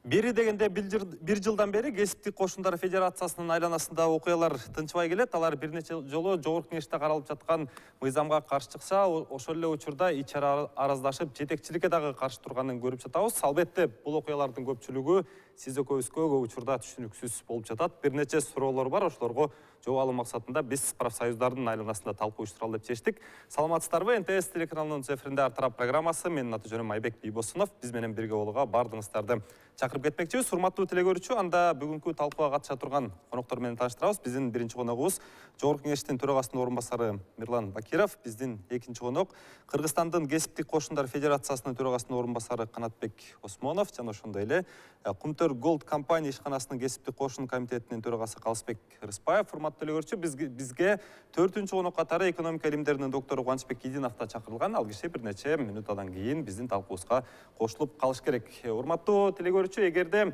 Бери дегенде бир жылдан бери Кесиптик кошундар федерациясынын айланасында окуялар тынчыбай келет. Алар бир нече жолу Жогорку Кеңеште каралып жаткан мыйзамга каршы чыкса, ошол эле учурда ичара араздашып, жетекчиликке дагы каршы турганын көрүп жатабыз. Албетте, бул окуялардын көпчүлүгү сиз экөөбүзгө көп учурда түшүнүксүз болуп жатат. Бир нече суроолор бар, ошолорго жооп алуу максатында биз профсоюздардын айланасында талкуу уюштуралы деп чечтик. Саламатсыздарбы? НТС телеканалынын эфиринде Ар тарап программасы. Менин аты жөнүм Айбек Бийбосунов. Биз менен бирге болууга баардыгыңыздарды чакырып кетмекчибиз. Урматтуу телегөрүүчү, анда бүгүнкү талкууга катыша турган коноктор менен тааныштырабыз. Биздин биринчи коногубуз Жогорку Кеңештин төрагасынын орун басары Мирлан Бакиров, биздин экинчи конок Кыргызстандын Кесиптик кошундар федерациясынын төрагасынын орун басары Канатбек Осмонов жана ошондой эле Кумтөр Голд компания ишканасынын Кесиптик кошун комитетинин төрагасы Калысбек Рыспаев. Урматтуу телегөрүүчү, бизге 4-чү конок катары экономика илимдеринин доктору Кубанычбек Идинов да чакырылган. Ал киши бир нече минутадан кийин биздин талкуубузга кошулуп калыш керек. Урматтуу телегөрүүчү, эгерде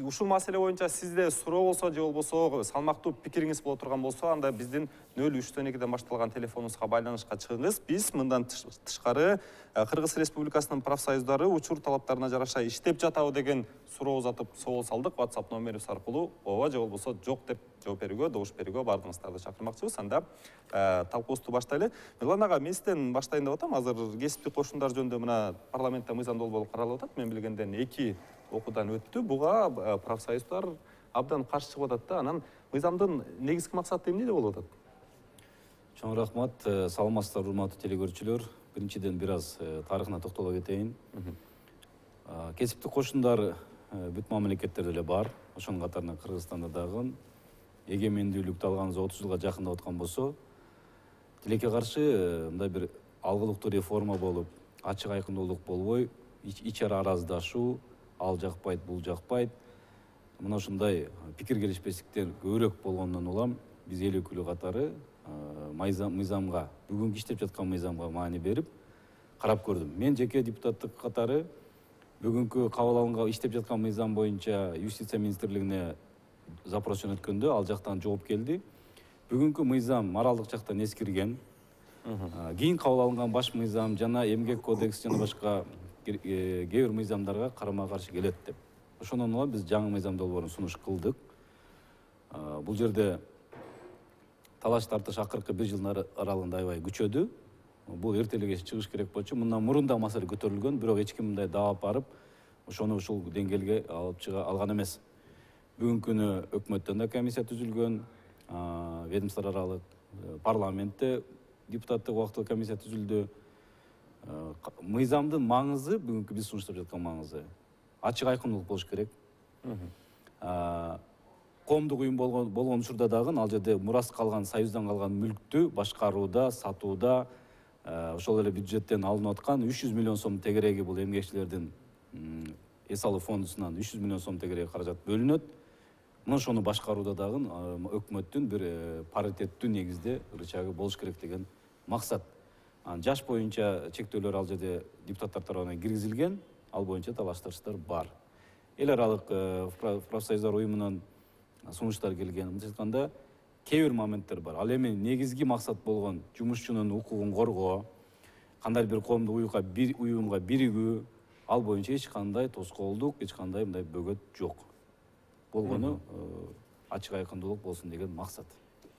ушул маселе боюнча сизде суроо болсо же болбосо салмактуу пикириңиз боло турган болсо, анда биздин 0342ден башталган телефонубузга байланышка чыгыңыз. Биз мындан тышкары Кыргыз Республикасынын профсоюздары учур талаптарына жараша иштеп жатабы деген суроо узатып соол салдык. WhatsApp номерибиз аркылуу ооба же болбосо жок деп жооп берүүгө, добуш берүүгө баардыгыңыздарды чакырмакчыбыз. Анда талкуубузду баштайлы. Мирлан ага, мен сизден баштайын деп атам. Азыр кесиптик кошундар жөнүндө мына парламентте мыйзам долбоору каралып атат. Мен билгенден 2 окуудан өттү. Буга профсоюздар абдан каршы чыгып атат да. Анан мыйзамдын негизги максаты эмнеде болуп атат? Чоң рахмат. Саламатсыздар, урматтуу телегөрүүчүлөр. Биринчиден бир аз тарыхына токтоло кетейин. Кесиптик кошундар бүт мамлекеттерде эле бар. Ошонун катарында Кыргызстанда дагы эгемендүүлүктү алганыбызга 30 жылга жакындап аткан болсо, тилекке каршы мындай бир алгылыктуу реформа болуп, ачык айкындуулук болбой, ичара араздашуу, ал жакпайт, бул жакпайт. Мына ушундай пикир келишпестиктер көбүрөөк болгондон улам биз эл өкүлү катары мыйзамга, бүгүнкү иштеп жаткан мыйзамга маани берип карап көрдүм. Мен жеке депутаттык катары бүгүнкү кабыл алынган иштеп жаткан мыйзам боюнча юстиция министрлигине запрос жөнөткөндө ал жактан жооп келди. Бүгүнкү мыйзам моралдык жактан эскирген. Кийин кабыл алынган баш мыйзам жана эмгек кодекс жана башка кээ бир мыйзамдарга карама-каршы келет деп. Ошондон улам биз жаңы мыйзам долбоорун сунуш кылдык. Бул жерде талаш тартыш акыркы бир жылдын аралыгында аябай күчөдү. Бул эртелге чыгыш керек болчу. Мындан мурун да маселе көтөрүлгөн, бирок эч ким мындай даап барып, ошону ушул деңгээлге алып чыга алган эмес. Бүгүнкү күнү өкмөттөн да комиссия түзүлгөн, ведомство аралык, парламентте депутаттык убактылуу комиссия түзүлдү. Мыйзамдын маңызы, бүгүнкү биз сунуштап жаткан маңызы ачык айкындуулук болуш керек. Коомдук уюм болгон учурда дагы ал жерде мурас калган, союздан калган мүлктү башкарууда, сатууда ошол эле бюджеттен алынып аткан 300 миллион сом тегереги, бул эмгекчилердин эс алуу фондунан 300 миллион сом тегереги каражат бөлүнөт. Мына ошону башкарууда дагы өкмөттүн бир паритеттүү негизде рычагы болуш керек деген максат. Жаш боюнча чектөөлөр ал жерде депутаттар тарабынан киргизилген, ал боюнча талаштарыштар бар. Эл аралык профсоюздар уюмунан сунуштар келген. Мынча айтканда, кээ бир моменттер бар. Ал эми негизги максат болгон жумушчунун укугун коргоо, кандай бир коомдук уюмга биригүү, ал боюнча эч кандай тоскоолдук, эч кандай мындай бөгөт жок. Болгону ачык айкындуулук болсун деген максат.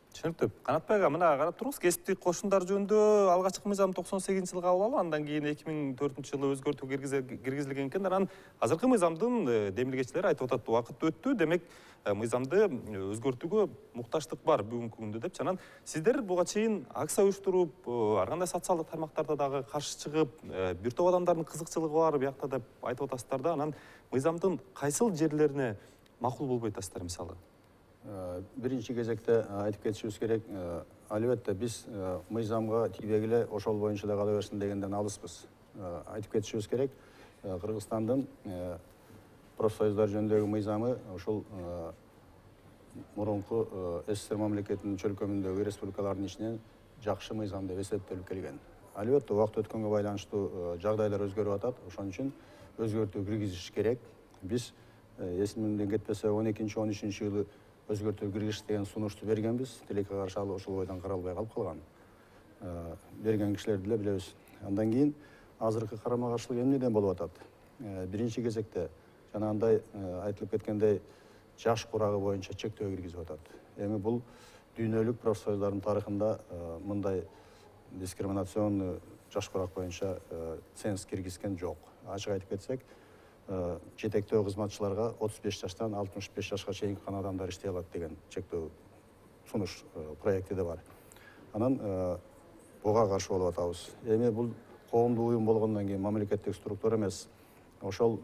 Түшүнүктүү. Канатбек ага, мына карап туруңуз, кесиптик кошундар жөнүндө алгачкы мыйзам 98-жылы кабыл алып, андан кийин 2004-жылы өзгөртүү киргизилген экен. Анан азыркы мыйзамдын демилгечилери айтып атат, убакыт өттү, демек мыйзамды өзгөртүүгө мукташтык бар бүгүнкү күндө депчи. Анан сиздер буга чейин акция уюштуруп, ар кандай социалдык тармактарда дагы каршы чыгып, бир топ адамдардын кызыкчылыгы бар биякта деп айтып атасыздар да. Анан мыйзамдын кайсыл жерлерине макул болбой атасыздар мисалы? Биринчи кезекте айтып кетишибиз керек, албетте биз мыйзамга тийбегиле ошол боюнча да кала берсин дегенден алыспыз. Айтып кетишибиз керек, Кыргызстандын профсоюздар жөнүндөгү мыйзамы ошол мурунку СССР мамлекетинин чөлкөмүндөгү республикалардын ичинен жакшы мыйзам деп эсептелип келген. Албетте убакыт өткөнгө байланыштуу жагдайлар өзгөрүп атат. Ошон үчүн өзгөртүү киргизиш керек. Биз эсимден кетпесе 12-13-жылы өзгөртүү киргизиш деген сунушту бергенбиз. Тилекке каршы ал ошол бойдон каралбай калып калган. Берген кишилерди эле билебиз. Андан кийин азыркы карама-каршылык эмнеден болуп атат? Биринчи кезекте жанагындай айтылып кеткендей жаш курагы боюнча чектөө киргизип атат. Эми бул дүйнөлүк профсоюздардын тарыхында мындай дискриминационный жаш курак боюнча ценз киргизген жок. Ачык айтып кетсек, жетектөө кызматчыларга 35 жаштан 65 жашка чейинки гана адамдар иштей алат деген чектөө сунуш проекти да бар. Анан буга каршы болуп атабыз. Эми бул коомдук уюм болгондон кийин мамлекеттик структура эмес, ошол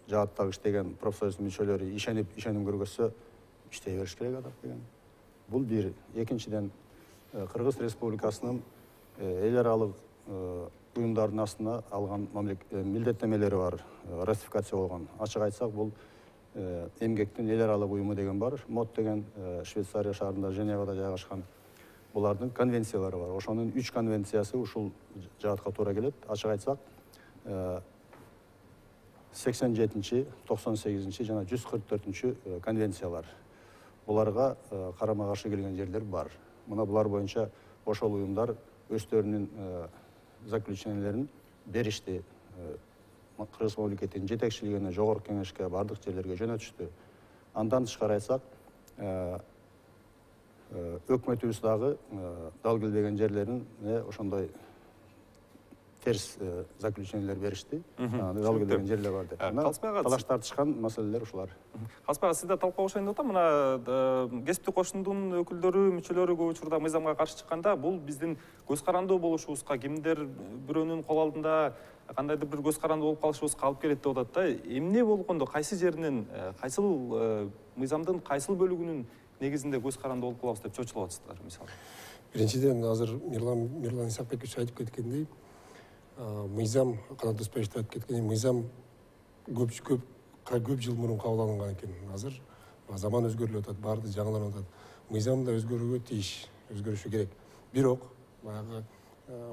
жааттагы иштеген профсоюздун мүчөлөрү ишеним көргөзсө иштей бериш керек адам деген. Бул бир. Экинчиден, Кыргыз Республикасынын эл аралык уюмдардын астына алган милдеттемелери бар, ратификация болгон. Ачык айтсак, бул эмгектин эл аралык уюму деген бар. МОД деген Швейцария шаарында Женевада жайгашкан. Булардын конвенциялары бар. Ошонун 3 конвенциясы ушул жаатка туура келет. Ачык айтсак, 87, 98 жана 144 конвенциялар. Буларга карама каршы келген жерлер бар. Мына булар боюнча ошол уюмдар өздөрүнүн заключениялерин беришти. Кыргыз мамлекетинин жетекчилигине, жогорку кеңешке, бардык жерлерге жөнөтүштү. Андан тышкары айтсак, өкмөтүбүз дагы дал келбеген жерлерине ошондой терс заключениялер беришти. Дал келбеген жерлер бар деп. Талаш тартышкан маселелер ушулар. Калсбек ага, сизде талкууга кошоюн деп атам. Мына кесиптик кошундун өкүлдөрү, мүчөлөрү көп учурда мыйзамга каршы чыкканда, бул биздин көз карандуу болушубузга, кимдир бирөөнүн кол алдында кандайдыр бир көз карандуу болуп калышыбызга алып келет деп атат да. Эмне болгондо, кайсы жеринен, кайсыл мыйзамдын кайсыл бөлүгүнүн негизинде көз карандуу болуп калабыз деп чочулуп атасыздар, мисалы? Биринчиден, азыр Мирлан Исакбекович айтып кеткендей, мыйзам, Канат Дуспаевич айтып кеткендей, мыйзам көп жыл мурун кабыл алынган экен. Азыр заман өзгөрүлүп атат, баарды жаңыланып атат. Мыйзам да өзгөрүүгө тийиш, өзгөрүшү керек. Бирок, баягы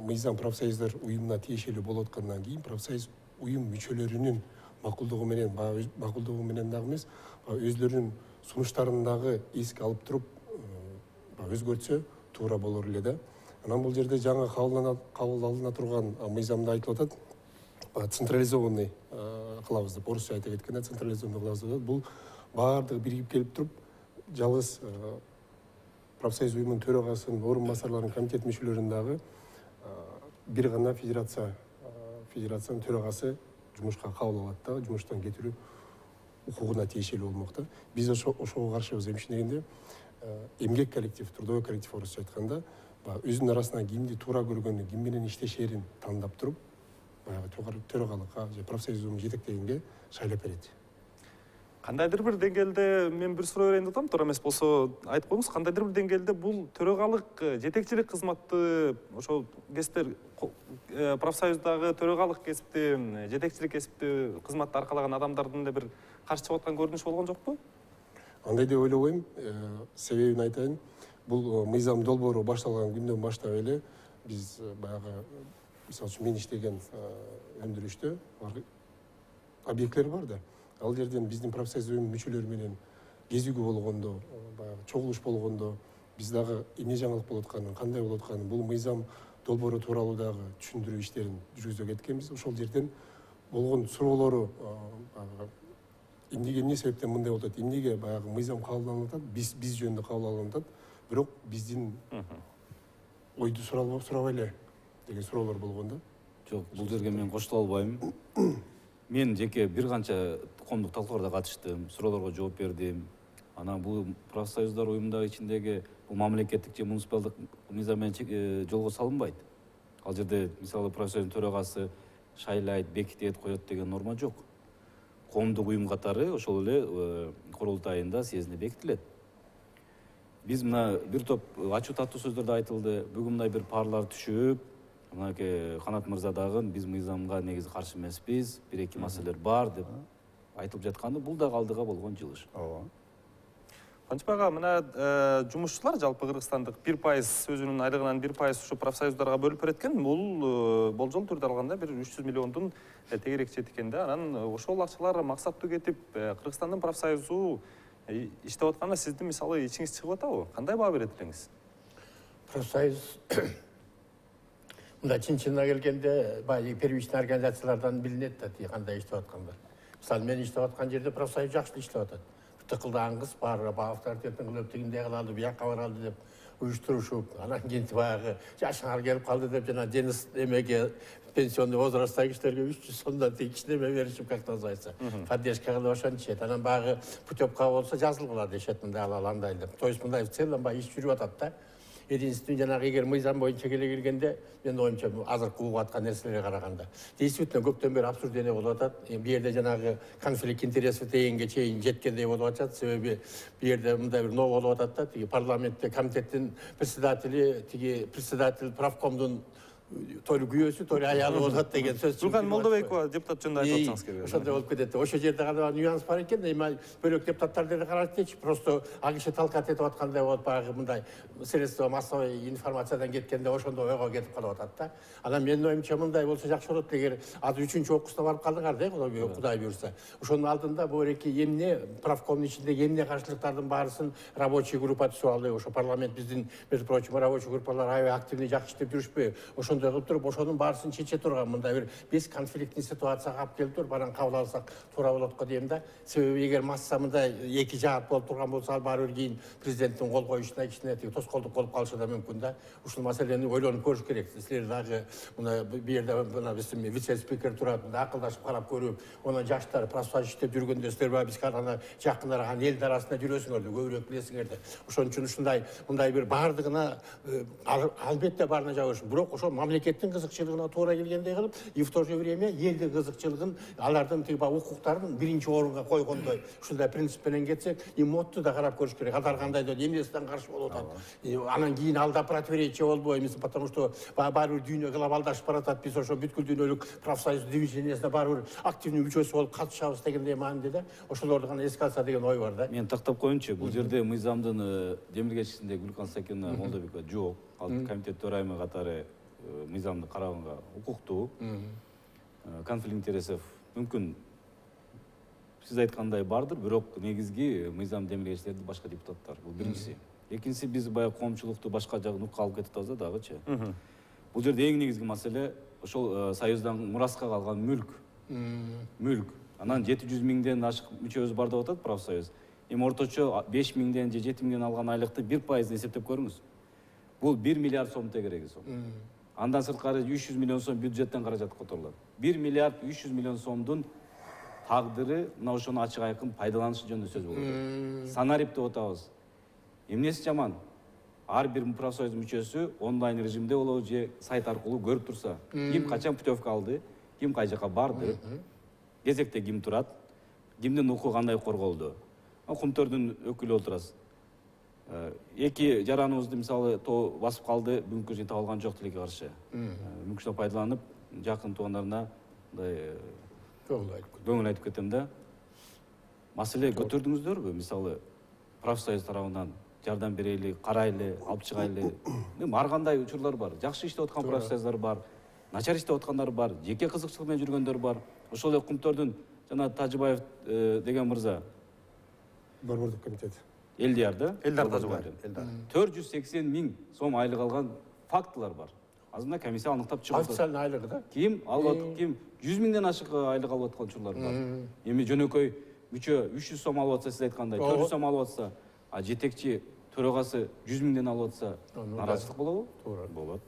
мыйзам профсоюздар уюмуна тиешелүү болуп аткандан кийин, профсоюз уюм мүчөлөрүнүн макулдугу менен дагы эмес, өзлөрүнүн сунуштарын дагы эске алып туруп өзгөртсө туура болор эле да. Анан бул жерде жаңа кабыл алына турган мыйзамда айтылып атат, централизованный кылабыз деп, орусча айта кеткенде централизованный кылабыз деп атат. Бул баардыгы биригип келип туруп, жалгыз профсоюз уюмунун төрагасынын орун басарларынын комитет мүчөлөрүнүн дагы бир гана федерациянын төрагасы жумушка кабыл алат да, жумуштан кетирүү укугуна тиешелүү болмок да. Биз ошого каршыбыз. Эмне дегенде, эмгек коллектив, трудовой коллектив орусча айтканда, өзүнүн арасынан кимди туура көргөнү, ким менен иштешерин тандап туруп, баягы төрагалыкка же профсоюз уюмун жетектегенге шайлап берет. Кандайдыр бир деңгээлде мен бир суроо берейин деп атам, туура эмес болсо айтып коюңуз. Кандайдыр бир деңгээлде бул төрагалык, жетекчилик кызматты, ошол кесиптер профсоюздагы төрагалык кесипти, жетекчилик кесипти кызматты аркалаган адамдардын да бир каршы чыгып аткан көрүнүш болгон жокпу? Андай деп ойлобойм. Себебин айтайын. Бул мыйзам долбоору башталган күндөн баштап эле биз баягы, мисалы үчүн мен иштеген өндүрүштө объекттер бар да. Ал жерден биздин профсоюз уюм мүчөлөрү менен кезүүгө болгондо, баягы чогулуш болгондо, биз дагы эмне жаңылык болуп атканын, кандай болуп атканын, бул мыйзам долбоору тууралуу дагы түшүндүрүү иштерин жүргүзө кеткенбиз. Ошол жерден болгон суроолору, эмне себептен мындай болуп атат, эмнеге баягы мыйзам кабыл алынып атат, биз жөнүндө кабыл алынып атат, бирок биздин ойду сурабайлы деген суроолор болгон да. Жок, бул жерге мен кошула албайм. Мен жеке бир канча коомдук талкууларда катыштым, суроолорго жооп бердим. Анан бул профсоюздар уюмундагы ичиндеги бул мамлекеттик же муниципалдык мыйзам менен жолго салынбайт. Ал жерде мисалы профсоюздун төрагасы шайлайт, бекитет, коет деген норма жок. Коомдук уюм катары ошол эле курултайында съездинде бекитилет. Биз мына бир топ ачуу таттуу сөздөр да айтылды. Бүгүн мындай бир парлар түшүп, мынакей Канат мырза дагы биз мыйзамга негизи каршы эмеспиз, бир-эки маселелер бар деп айтылып жатканды, бул дагы алдыга болгон жылыш. Ооба. Канчбек ага, мына жумушчулар жалпы Кыргызстандык 1% өзүнүн айлыгынан 1% ушу профсоюздарга бөлүп берет экен. Бул болжол түрдө алганда бир 300 миллиондун тегерек чет экен да. Анан ошол акчалар максаттуу кетип, Кыргызстандын профсоюзу иштеп атканда сиздин мисалы ичиңиз чыгып атабы? Кандай баа берет элеңиз? Профсоюз мында чын-чынына келгенде баягы первичный организациялардан билинет да, кандай иштеп аткандар. Мысалы, мен иштеп аткан жерде профсоюз жакшы иштеп атат. Тыкылдаган кыз бар, авторитетин кылып тигиндей кылалды, бияка баралды деп уюштурушуп, анан кийин баягы жашыңар келип калды деп жана Денис эмеге пенсионный возрастта кишилерге 300 сомдон кичинеме беришип, как называется, поддержка кылып ошентишет. Анан баягы путевка болсо жазылгыла дешет, мындай алалы андай деп. То есть мындай в целом баягы иш жүрүп атат да. Единственный жанагы эгер мыйзам боюнча келе келгенде, мен оюмча азыркы угуп аткан нерселерге караганда действительно көптөн бери абсурдене болуп атат. Бу жерде жанагы конфликт интересов дегенге чейин жеткендей болуп атат. Себеби бу жерде мындай бир ноо болуп атат да, тиги парламентте комитеттин председатель правкомдун то ли күйөөсү, то ли аялы болот деген сөз. Турган Молдобекова депутат жөнүндө айтып атсаңыз керек. Ошондой болуп кетет. Ошол жерде гана нюанс бар экен, эми бөлөк депутаттар деле карап кетчи. Просто ал киши талкат этип аткандай болуп, баягы мындай средства массовой информациядан кеткенде ошондой ойго кетип калып атат да. Анан менин оюмча мындай болсо жакшы болот. Эгер азыр 3-чү окуусуна барып калдыңар да, Кудай буюрса. Ошонун алдында бул эки эмне правкомдун ичинде эмне каршылыктардын баарысын рабочий группа түзүп алды. Ошо парламент биздин, между прочим, рабочий группалар аябай активный жакшы иштеп жүрүшпөйбү? Ошондой кылып туруп, ошонун баарысын чече турган мындай бир бес конфликтный ситуацияга алып келип туруп, анан кабыл алсак туура болот го дейм да. Себеби эгер масса мындай эки жаат болуп турган болсо, ал баары бир кийин президенттин кол коюшуна кичине тоскоолдук болуп калышы да мүмкүн да. Ушул маселени ойлонуп көрүш керек. Силер дагы мына бу жерде мына биздин вице-спикер турат, мындай акылдашып карап көрүп, анан жаштар профсоюз иштеп жүргөндө силер баягы бизге ана жакындараган элдин арасында жүрөсүңөр, көбүрөөк билесиңер да. Ошон үчүн ушундай мындай бир баардыгына албетте баарына жабыш. Бирок ошол мамлекеттин кызыкчылыгына туура келгендей кылып, и в то же время элдин кызыкчылыгын, алардын тиги укуктарын биринчи орунга койгондой ушундай принцип менен кетсек, и модду да карап көрүш керек. Алар кандай да эмнесине каршы болуп атат. Анан кийин алда противоречие болбойбуз, потому что баары бир дүйнө глобалдашып баратат. Биз ошо бүткүл дүйнөлүк профсоюз движениясына баары бир активный мүчөсү болуп катышабыз дегендей мааниде да. Ошолорду гана эске алса деген ой бар да. Мен тактап коеюнчу, бул жерде мыйзамдын демилгечисинде Гүлкан Сакина Молдобекова жок. Ал комитет төрайымы катары мыйзамды караганга укуктуу. Конфликт интересов мүмкүн сиз айткандай бардыр, бирок негизги мыйзам демилгечилери башка депутаттар. Бул биринчиси. Экинчиси, биз баягы коомчулукту башка жагыныкка алып кетип атабыз дагычы. Бул жерде эң негизги маселе ошол союздан мураска калган мүлк. Анан 700 миңден ашык мүчөбүз бар деп атат профсоюз. Эми орточо 5 миңден же 7 миңден алган айлыкты 1% эсептеп көрүңүз. Бул 1 миллиард сом тегереги сом. Андан сырткары 300 миллион сом бюджеттен каражат которулат. 1 миллиард 300 миллион сомдун тагдыры мына ошону ачык айкын пайдаланышы жөнүндө сөз болот. Санарип деп атабыз. Эмнеси жаман? Ар бир профсоюз мүчөсү онлайн режимде болобу же сайт аркылуу көрүп турса, ким качан путевка алды, ким кай жака барды, кезекте ким турат, кимдин укугу кандай корголду. Кумтөрдүн өкүлү отурасыз. Эки жараныбызды мисалы тоо басып калды, бүгүнкү чейин табылган жок тилекке каршы. Мүмкүнчүлүк пайдаланып, жакын туугандарына мындай көңүл айтып кетем да. Маселе көтөрдүңүздөрбү? Мисалы профсоюз тарабынан жардам берели, карайлы, алып чыгайлы. Ар кандай учурлар бар. Жакшы иштеп аткан профсоюздар бар, начар иштеп аткандар бар, жеке кызыкчылык менен жүргөндөр бар. Ошол эле Кумтөрдүн жана Тажыбаев деген мырза борбордук комитет. Элдияр да? Элдар Тажыбаев. 480 миң сом айлык алган фактылар бар. Азырында комиссия аныктап чыгып атат. Официальный айлыгы да. Ким алып атат, ким 100 миңден ашык айлык алып аткан учурлар бар. Эми жөнөкөй мүчө 300 сом алып атса, сиз айткандай 400 сом алып атса, а жетекчи төрагасы 100 миңден алып атса, наразылык болобу? Болот.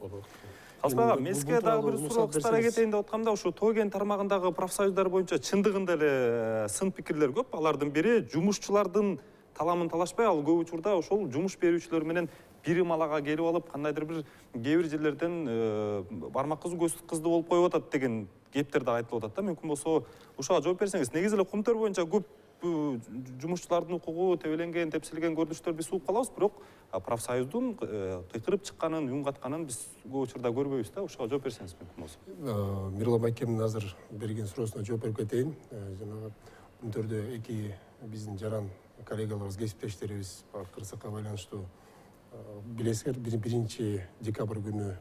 Калсбай ага, мезге дагы бир суроо кыстара кетейин деп аткамда, ушу Тоген тармагындагы профсоюздар боюнча чындыгында эле сын пикирлер көп. Алардын бири жумушчулардын таламын талашпай, ал көп учурда ошол жумуш берүүчүлөр менен бирим алага келип алып, кандайдыр бир кээ бир жерлерден бармак кызуу көз кызды болуп коюп атат деген кептер да айтылып атат да. Мүмкүн болсо ушуга жооп берсеңиз. Негизи эле Кумтөр боюнча көп жумушчулардын укугу тебеленген, тепсилген көрүнүштөр биз угуп калабыз, бирок профсоюздун кыйкырып чыкканын, юнгатканын биз көп учурда көрбөйбүз да. Ушуга жооп берсеңиз мүмкүн болсо. Мирлан Айкемдин азыр берген суроосуна жооп берип кетейин. Жанагы Кумтөрдө эки биздин жаран коллегаларыбыз, кесиптештерибиз кырсыкка байланыштуу билесиңер, 1 декабрь күнү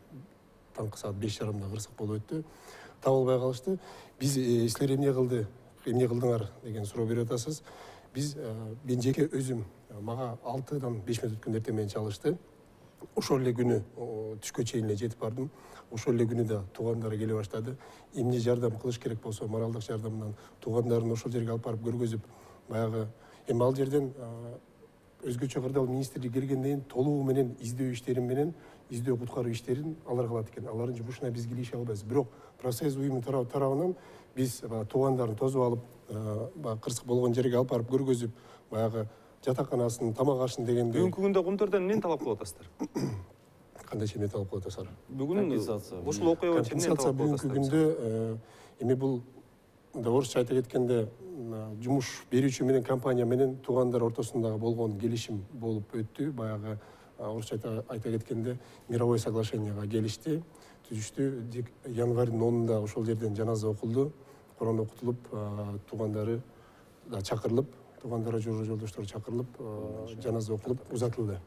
таңкы саат 5:30 кырсык болуп өттү. Табылбай калышты. Биз силер эмне кылдыңар деген суроо берип атасыз. Мен жеке өзүм мага 6-5 мүнөт өткөн эртең менен чалышты. ошол эле күнү түшкө чейин эле жетип бардым. Ошол эле күнү да туугандары келе баштады. Эмне жардам кылыш керек болсо моралдык жардамдан туугандарын ошол жерге алып барып көргөзүп, баягы эми ал жерден өзгөчө кырдаал министрлиги келгенден кийин толугу менен издөө иштерин менен издөө куткаруу иштерин алар кылат экен. Алардын жумушуна биз кирише албайбыз. Бирок профсоюз уюму тарабынан биз туугандарын тосуп алып, кырсык болгон жерге алып барып көргөзүп, баягы жатаканасын, тамак ашын дегенде. Бүгүнкү күндө Кумтөрдөн эмнени талап кылып атасыздар? Кандайча эмне талап кылып атасыздар? Бүгүн ушул окуя боюнча эмнени талап кылып Бүгүнкү атасыздар? күндө эми бул орусча айта кеткенде жумуш берүүчү менен компания менен туугандар ортосундагы болгон келишим болуп өттү. Баягы орусча айта кеткенде мировое соглашениега келишти, түзүштү. Январьдын 10-унда ошол жерден жаназа окулду, Куран окутулуп, туугандары да чакырылып, туугандары жолдоштор чакырылып, жаназа окулуп узатылды.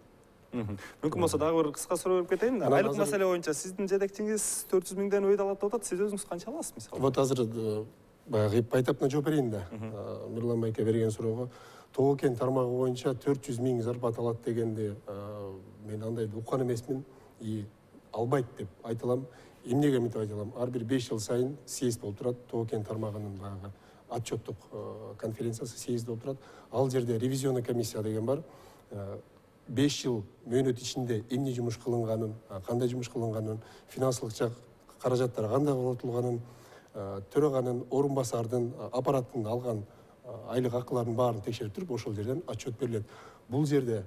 Мүмкүн болсо дагы бир кыска суроо берип кетейин. Айлык маселе боюнча сиздин жетекчиңиз 400 миңден өйдө алат деп атат. Сиз өзүңүз канча аласыз мисалы? Вот азыр баягы байтаптан жооп берейин да. Мирлан байке берген суроого Тоо кен тармагы боюнча 400 миң зарплата алат дегенде мен андай уккан эмесмин. Албайт деп айта алам. Эмнеге мынтип айта алам? Ар бир 5 жыл сайын съезд болуп турат. Тоо кен тармагынын баягы отчеттук конференциясы съезд болуп турат. Ал жерде ревизионный комиссия деген бар. 5 жыл мөөнөт ичинде эмне жумуш кылынганын, кандай жумуш кылынганын, финансылык каражаттар кандай коротулганын, төраганын, орун басардын, аппараттын алган айлык акыларын баарын текшерип туруп, ошол жерден отчет берилет. Бул жерде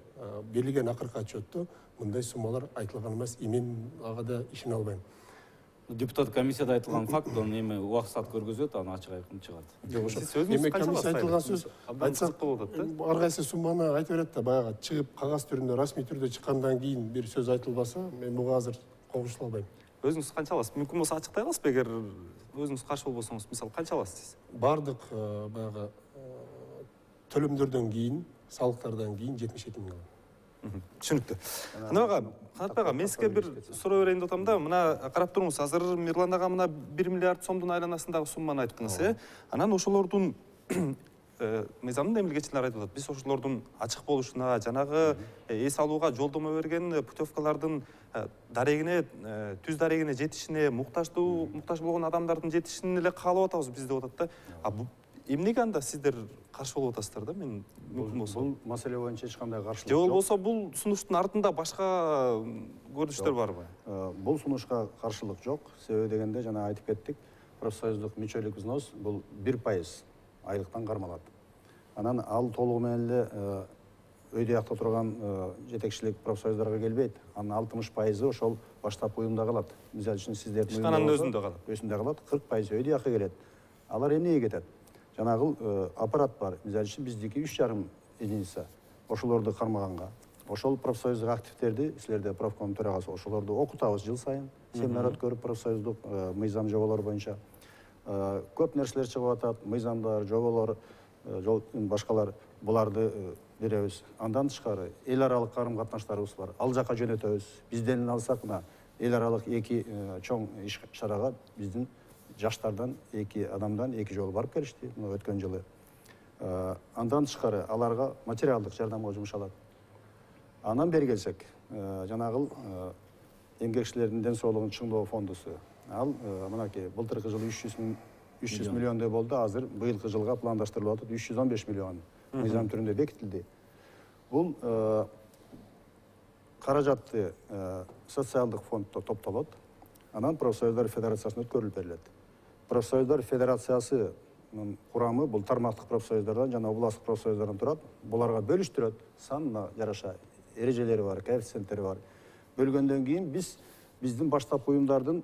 берилген акыркы отчетто мындай суммалар айтылган эмес. Мен ага да ишене албайм. Депутат комиссияда айтылган факт, эми убакыт саат көргөзөт, аны ачык айкын чыгат. Сиз өзүңүз канча аласыз? Айтылган сөз айтсак болот да. Ар кайсы сумманы айтып берет да, баягы чыгып кагаз түрүндө, расмий түрдө чыккандан кийин бир сөз айтылбаса, мен буга азыр кошула албайм. Өзүңүз канча аласыз? Мүмкүн болсо ачыктай аласызбы, эгер өзүңүз каршы болбосоңуз, мисалы канча аласыз сиз? Бардык баягы төлөмдөрдөн кийин, салыктардан кийин 77 миң алам. Түшүнүктүү. Канат ага, мен сизге бир суроо берейин деп атам да. Мына карап туруңуз, азыр Мирлан ага мына 1 миллиард сомдун айланасындагы сумманы айттыңыз, Анан ошолордун мыйзамдын эмгичилери айтып атат. Биз ошолордун ачык болушуна, жанагы эс алууга жолдомо берген путевкалардын дарегине, түз дарегине жетишине, муктаж болгон адамдардын жетишин эле каалап атабыз биз деп атат да. Эмнеге анда сиздер каршы болуп атасыздар да? Мен мүмкүн болсо. Бул маселе боюнча эч кандай каршылык же болбосо бул сунуштун артында башка көрүнүштөр барбы? Бул сунушка каршылык жок. Себеби дегенде жана айтып кеттик, профсоюздук мүчөлүк взнос бул 1% айлыктан кармалат. Анан ал толугу менен эле өйдө якта турган жетекчилик профсоюздарга келбейт. Анын 60% ошол баштапкы уюмда калат. Мисалы үчүн сиздердин ишкананын өзүндө калат. Өзүндө калат, 40% өйдө якка келет. Алар эмнеге кетет? Жанагы аппарат бар. Мисалы үчүн биздики 3,5 единица. Ошолорду кармаганга. Ошол профсоюздук активдерди, силерде профком төрагасы, ошолорду окутабыз жыл сайын. Семинар өткөрүп профсоюздук мыйзам жоболор боюнча. Көп нерселер чыгып атат, мыйзамдар, жоболор, башкалар, буларды беребиз. Андан тышкары эл аралык карым катнаштарыбыз бар. Ал жака жөнөтөбүз. Бизден алсак, мына эл аралык 2 чоң иш чарага биздин жаштардан 2 адамдан 2 жолу барып келишти, өткөн жылы. Андан тышкары аларга материалдык жардамга жумшалат. Анан бери келсек, жанагы эмгекчилердин ден соолугун чыңдоо фондусу. Ал мынакей былтыркы жылы 300 миллиондой болду, азыр быйылкы жылга пландаштырылып атат 315 миллион мыйзам түрүндө бекитилди. Бул каражатты социалдык фонддо топтолот, анан профсоюздар федерациясына өткөрүлүп берилет. Профсоюздар федерациясынын курамы бул тармактык профсоюздардан жана областтык профсоюздардан турат. Буларга бөлүштүрөт, санына жараша эрежелери бар, коэффициенттери бар. Бөлгөндөн кийин биздин баштапкы уюмдардын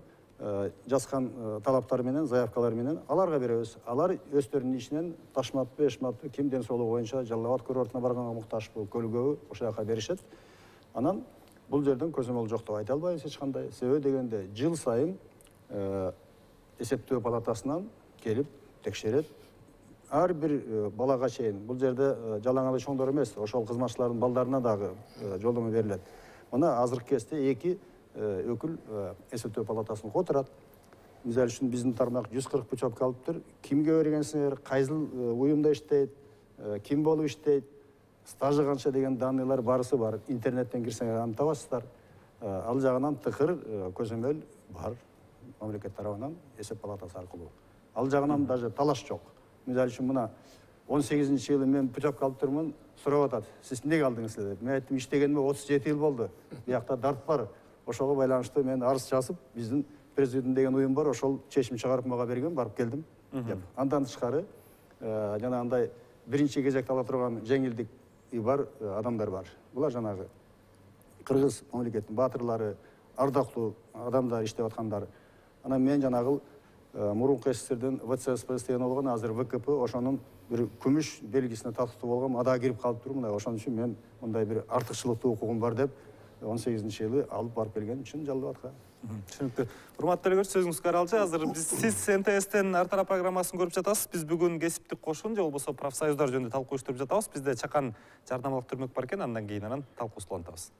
жазган талаптары менен, заявкалары менен аларга беребиз. Алар өздөрүнүн ишинен ташматпы, эшматпы, ким ден соолугу боюнча Жалал Абад курортуна барганга муктажбы, көлгөбү ошол жака беришет. Анан бул жерден көзөмөл жок деп айта албайбыз эч кандай. Себеби дегенде жыл сайын эсептөө палатасынан келип текшерет. Ар бир балага чейин бул жерде жалаң эле чоңдор эмес, ошол кызматчылардын балдарына дагы жолдомо берилет. Мына азыркы кезде 2 өкүл эсептөө палатасына отурат. Мисалы үчүн биздин тармак 140 путевка алыптыр. Кимге бергенсиңер, кайсыл уюмда иштейт, ким болуп иштейт, стажы канча деген данныйлар барысы бар. Интернеттен кирсеңер аны табасыздар. Ал жағынан тықыр көзөмөл бар мамлекет тарабынан эсеп палатасы аркылуу. Ал жағынан даже талаш жоқ. Мисалы үчүн мына 18-нчи жылы мен путевка алып турмун, сурап атат. Сиз эмнеге алдыңыз деп. Мен айттым, иштегениме 37 жыл болду. Биякта дарт бар. Ошого байланыштуу мен арыз жазып, биздин президент деген уюм бар, ошол чечим чыгарып мага берген, барып келдим деп. Андан тышкары жанагындай биринчи кезекте ала турган жеңилдик бар адамдар бар. Булар жанагы Кыргыз мамлекетинин баатырлары, ардактуу адамдар иштеп аткандар. Анан мен жанагы мурунку СССРдин ВЦСПС деген болгон, азыр ВКП, ошонун бир күмүш белгисине татыктуу болгон, ада кирип калып турмун. Ошон үчүн мен мындай бир артыкчылыктуу укугум бар деп 18-нчи жылы алып барып келген үчүн жалдап аткан. Түшүнүктүү. Урматтуу делегер, сөзүңүзгө аралчы. Азыр сиз СНТСтен ар тарап программасын көрүп жатасыз. Биз бүгүн кесиптик кошун же болбосо профсоюздар жөнүндө талкуу уюштуруп жатабыз. Бизде чакан жардамалык түрмөк бар экен, андан кийин талкуубузду улантабыз.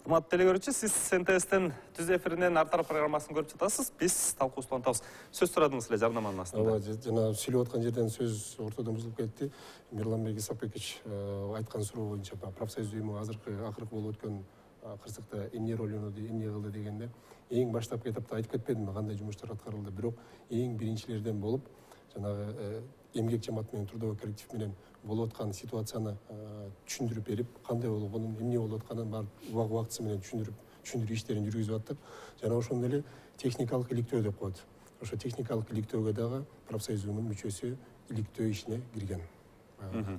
Урматтуу делегерчи, сиз СНТСтен түз эфиринен ар тарап программасын көрүп жатасыз. Биз талкуубузду улантабыз. Сөз сурадыңыз эле жарнаманын астында. Жана сүйлөп аткан жерден сөз ортодон бузулуп кетти. Мирланбек Исапбекович айткан суроо боюнча профсоюз уюму акыркы болуп өткөн кырсыкта эмне роль ойноду, эмне кылды дегенде эң баштапкы этапта айтып кетпедимби кандай жумуштар аткарылды. Бирок эң биринчилерден болуп жанагы эмгек жамаат менен трудовой коллектив менен болуп аткан ситуацияны түшүндүрүп берип, кандай болгонун, эмне болуп атканын бар убакыты менен түшүндүрүү иштерин жүргүзүп аттык. Жана ошондой эле техникалык иликтөө деп коет. Ошо техникалык иликтөөгө дагы профсоюз уюмунун мүчөсү иликтөө ишине кирген.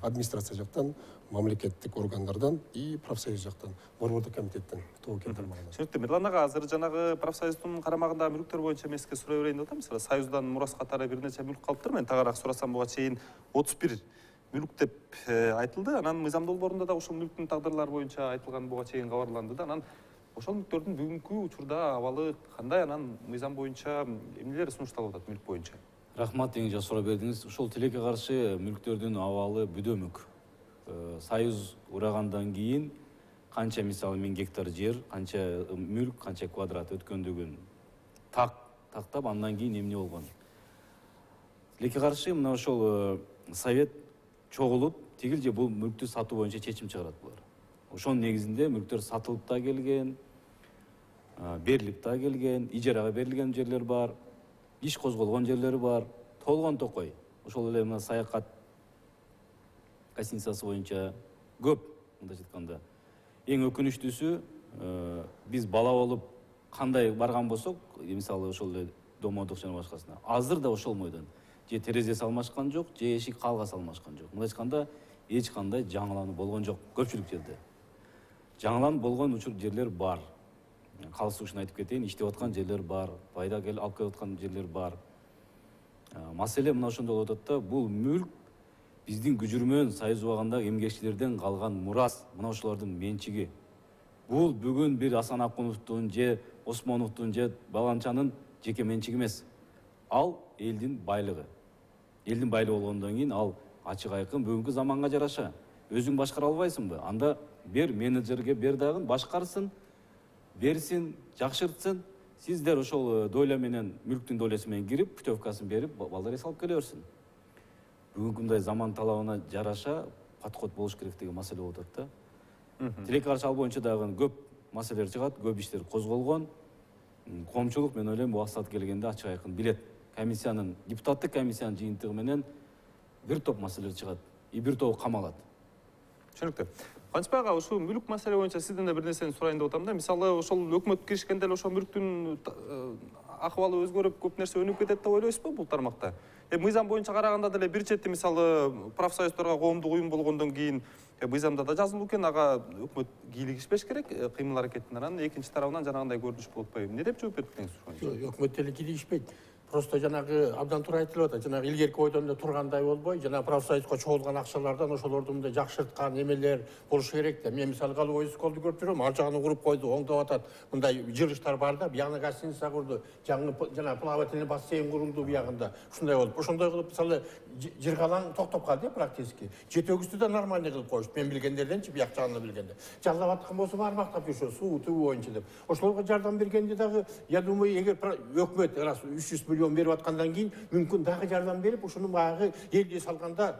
Администрация жактан, мамлекеттик органдардан и профсоюз жактан, борбордук комитеттен, ТООК тармагынан. Түшүнүктүү. Мирлан ага, азыр жанагы профсоюздун карамагындагы мүлктөр боюнча эмеске сурай берейин деп атам. Мисалы, Союздан мурас катары бир нече мүлк калыптыр. Мен тагыраак сурасам буга чейин 31 мүлк деп айтылды. Анан мыйзам долбоорунда да ошол мүлктүн тагдырлары боюнча айтылган буга чейин кабарланды да. Анан ошол мүлктөрдүн бүгүнкү учурда абалы кандай, анан мыйзам боюнча эмнелер сунушталып атат мүлк боюнча? Рахмат, эң жакшы суроо бердиңиз. Ушул тилекке каршы мүлктөрдүн абалы бүдөмүк. Союз урагандан кийин канча мисалы 1000 гектар жер, канча мүлк, канча квадрат өткөндүгүн тактап, андан кийин эмне болгон. Тилекке каршы мына ошол совет чогулуп, тигил же бул мүлктү сатуу боюнча чечим чыгарат булар. Ошонун негизинде мүлктөр сатылып да келген, берилип да келген, ижарага берилген жерлер бар, иш козголгон жерлери бар, толгон токой. Ошол эле мына саякат гостиницасы боюнча көп, мындайча айтканда. Эң өкүнүчтүүсү, биз бала болуп кандай барган болсок, мисалы ошол эле домодук жана башкасына, азыр да ошол мойдон же терезе салмашкан жок, же эшик калга салмашкан жок. Мындайча айтканда, эч кандай жаңылануу болгон жок көпчүлүк жерде. Жаңыланып болгон жерлер бар. Калыс ушуну айтып кетейин, иштеп аткан жерлер бар, пайда алып келип аткан жерлер бар. Маселе мына ошондо болуп атат да, бул мүлк биздин күжүрмөн Союз убагындагы эмгекчилерден калган мурас, мына ошолордун менчиги. Бул бүгүн бир Асан Акуновдун же Осмоновдун же Баланчанын жеке менчиги эмес. Ал элдин байлыгы. Элдин байлыгы болгондон кийин ал ачык айкын бүгүнкү заманга жараша. Өзүң башкара албайсыңбы? Анда бер менеджерге бер дагы башкарсын, берсин, жакшыртсын. Сиздер ошол доля менен, мүлктүн долясы менен кирип, путевкасын берип, балдар эс алып келе берсин. Бүгүнкү мындай заман талабына жараша подход болуш керек деген маселе болуп атат да. Тилекке каршы ал боюнча дагы көп маселелер чыгат, көп иштер козголгон. Коомчулук, мен ойлойм, убакыт келгенде ачык айкын билет. Комиссиянын, депутаттык комиссиянын жыйынтыгы менен бир топ маселелер чыгат, и бир тобу камалат. Түшүнүктүү. Канчбек ага, ушул мүлк маселе боюнча сизден да бир нерсени сурайын деп атам да. Мисалы, ошол өкмөт киришкенде эле ошол мүлктүн акыбалы өзгөрүп, көп нерсе өнүгүп кетет деп ойлойсузбу бул тармакта? Мыйзам боюнча караганда деле бир чети, мисалы, профсоюздорго коомдук уюм болгондон кийин мыйзамда да жазылуу экен, ага өкмөт кийлигишпеш керек, кыймыл аракетин. Анан экинчи тарабынан жанагындай көрүнүш болуп атпайбы? Эмне деп жооп берип кетиңиз ошого? Өкмөт деле кийлигишпейт. просто жанагы абдан туура айтылып атат. Жанагы илгерки ойдон да тургандай болбой, жана профсоюзга чогулган акчалардан ошолорду мындай жакшырткан эмелер болуш керек да. Мен мисалга алып ойсколду көрүп жүрөм, ал жагын куруп койду, оңдоп атат. Мындай жыгыштар бар да, бияна гостиница курду, жаңы жана плавательный бассейн курулду биягында. Ушундай болуп, ошондой кылып мисалы жыргалаң токтоп калды практически. Жетөгүздү да нормальный кылып коюшту. Мен билгендерденчи бияк жагында билгенде. Жаллап аткан болсо бармактап жүрүшөт, суу туу боюнча деп. Ошолорго жардам бергенде дагы, я думаю, эгер өкмөт раз 300 миллион берип аткандан кийин мүмкүн дагы жардам берип, ушуну багы элге салганда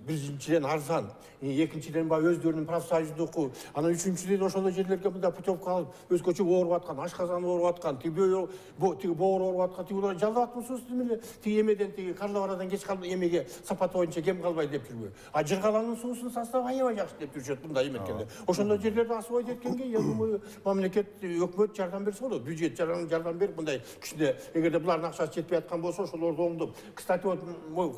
биринчиден арзан, экинчиден өздөрүнүн профсоюздуку, анан үчүнчүдөн ошондой жерлерге мындай путевка алып, өзгөчө ооруп аткан, ашказан ооруп аткан, тиги боор ооруп аткан, тиги улар жалдап атпысыз демеле, тиги эмеден тиги Карлабарадан кеч калып эмеге сапат боюнча кем калбай деп жүрбөй. А Жыргалаңдын суусунун составы аябай жакшы деп жүрүшөт мындай эметкенде. Ошондой жерлерди асыбай жеткенге, я думаю, мамлекет, өкмөт жардам берсе болот, бюджет жардам берип мындай кичине, эгерде булардын акчасы жетпей аткан болсо, ошолорду оңдоп. Кстати, вот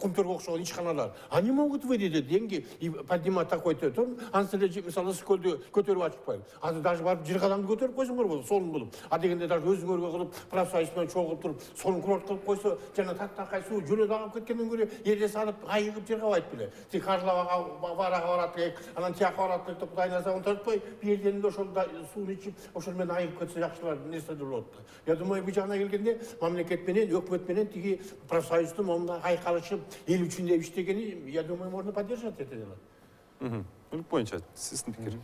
кумтөргө окшогон ишканалар, они могут выделить деньги и поднимать такой-то, анысында мисалы Ысыкөлдү көтөрүп ачыкпайбы. Азыр даже барып Жыргалаңды көтөрүп койсоңор болот, сонун кылып. А дегенде даже өзүңөргө кылып, профсоюз менен чогулуп туруп, сонун курорт кылып койсо, жана тактакай суу жөнөдө агып кеткенден көрө эле салып айыгып жыргабайт беле. Тик Карлабага барага барат, анан тияка барат деп Кудай назар унтатпай, бир жерден ошол сууну ичип, ошол менен айыгып кетсе жакшылар нерсе болот. Я думаю, бул жагына келгенде мамлекет менен, өкмөт менен тиги профсоюздун монда айкалышып, эл үчүн деп иштегени, я думаю, можно поддержать это дело. Мүлк боюнча сиздин пикир?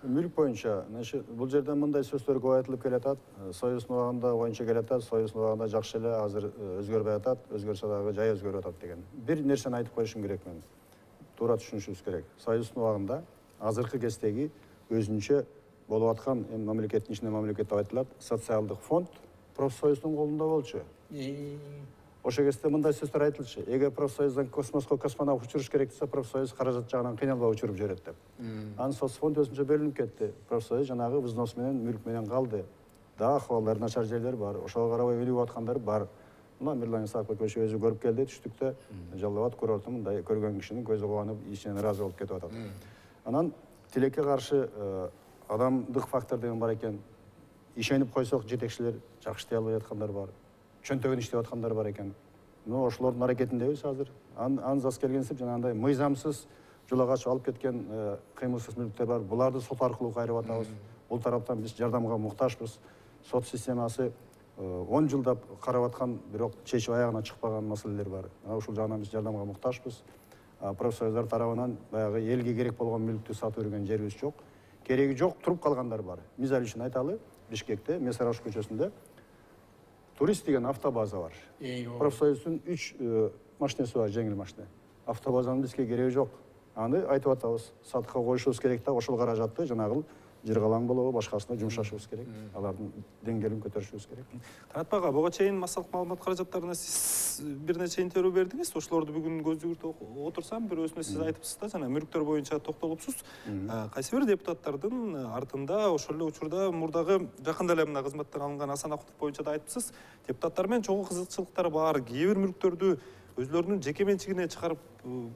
Мүлк боюнча, бул жерден мындай сөздөр көп айтылып келатат. Союздун убагында боюнча келатат, Союздун убагында жакшы эле, азыр өзгөрбөй атат, өзгөрсө дагы жай өзгөрүп атат деген. Бир нерсени айтып коюшум керек мен. Туура түшүнүшүбүз керек. Союздун убагында азыркы кездеги өзүнчө болуп аткан мамлекеттин ичинде мамлекет деп айтылат, социалдык фонд профсоюздун колунда болчу. Ошол кезде мындай сөздөр айтылчу. Эгер профсоюздан космоско космонавт учуруш керек десе, профсоюз каражат жагынан кыйналбай учуруп жиберет деп. Анан соцфонд өзүнчө бөлүнүп кетти. Профсоюз жанагы взнос менен, мүлк менен калды. Да акыбалдар начар жерлер бар. Ошого карабай өлүп аткандар бар. Мына Мирлан Исакович өзү көрүп келди түштүктө. Жалал абад курорту мындай көргөн кишинин көзү кубанып, ичинен ыраазы болуп кетип атат. Анан тилекке каршы адамдык фактор деген бар экен. Ишенип койсок жетекчилер жакшы иштей албай аткандар бар. Чөнтөгүн иштеп аткандар бар экен. Ошолордун аракетиндебиз азыр. Анзас келгенсип жанагындай мыйзамсыз жулагачып алып кеткен кыймылсыз мүлктөр бар. Буларды сот аркылуу кайрып атабыз. Бул тараптан биз жардамга муктажбыз. Сот системасы 10 жылдап карап аткан, бирок чечип аягына чыкпаган маселелер бар. Ушул жагынан биз жардамга муктажбыз. Профсоюздар тарабынан баягы элге керек болгон мүлктү сатып жүргөн жерибиз жок. Кереги жок, туруп калгандар бар. Мисал үчүн айталы, Бишкекте, Месараш көчөсүндө турист деген автобаза бар. Профсоюздун 3 машинеси бар, жеңил машина. Автобазанын бизге кереги жок. Аны айтып атабыз, сатыкка коюшубуз керек да, ошол каражатты жанагы Жыргалаң болобу, башкасына жумшашыбыз керек. Алардын деңгээлин көтөрүшүбүз керек. Канат ага, буга чейин массалык маалымат каражаттарына сиз бир нече интервью бердиңиз. Ошолорду бүгүн көз жүгүртүп отурсам, бирөөсүнө сиз айтыпсыз да, жана мүлктөр боюнча токтолупсуз. Кайсы бир депутаттардын артында ошол эле учурда мурдагы жакында эле мына кызматтан алынган Асан Акутов боюнча да айтыпсыз. Депутаттар менен чогуу кызыкчылыктар бар. Кээ бир мүлктөрдү өзлөрүнүн жеке менчигине чыгарып